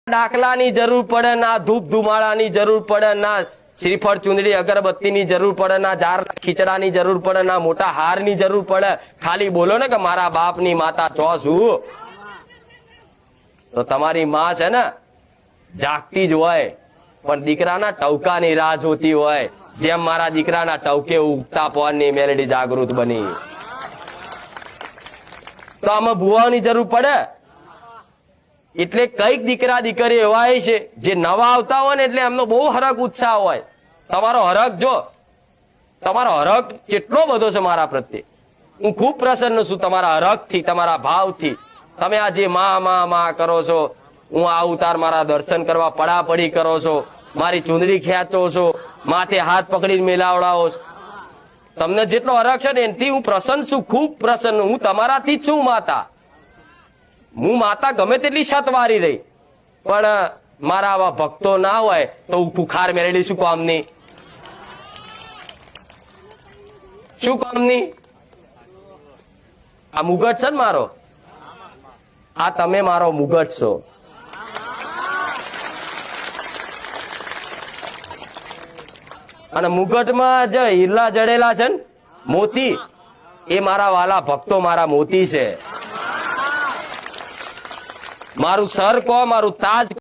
દાખલાની જરૂર પડે, ના ધૂપ ધુમાડાની જરૂર પડે, ના શ્રીફળ ચુંદડી અગરબત્તીની જરૂર પડે, ના ઝાર ખીચડાની જરૂર પડે, ના મોટા હારની જરૂર પડે. ખાલી બોલો ને કે મારા બાપની માતા છો છું, તો તમારી માં છે ને જાગતી જ હોય, પણ દીકરાના ટવકાની રાહ જોતી હોય. જેમ મારા દીકરાના ટવકે ઉગતા પવનની મેલેડી જાગૃત બની. તો આમાં ભુવાની જરૂર પડે. એટલે કઈક દીકરા દીકરી એવા છે જે નવા આવતા હોય ને એટલે એમનો બહુ હરખ ઉત્સાહ હોય. તમારો હરખ જો, તમારો હરખ કેટલો બધો છે મારા પ્રત્યે. હું ખૂબ પ્રસન્ન છું તમારા હરખથી, તમારા ભાવથી. તમે આ જે માં કરો છો, હું આ અવતાર મારા દર્શન કરવા પડાપડી કરો છો, મારી ચૂંદડી ખેંચો છો, માથે હાથ પકડીને મેલાવડાવો છો. તમને જેટલો હરખ છે ને એનાથી હું પ્રસન્ન છું, ખૂબ પ્રસન્ન. હું તમારાથી જ છું માતા. હું માતા ગમે તેટલી છતવારી રહી, પણ મારા આવા ભક્તો ના હોય તો હું ખુખાર મેળવી શું કામની? શું કામની? આ મુગટ છે ને મારો, આ તમે મારો મુગટ છો. અને મુગટમાં જે હીરા જડેલા છે ને મોતી, એ મારા વાલા ભક્તો મારા મોતી છે. મારું સર કહો, મારું તાજ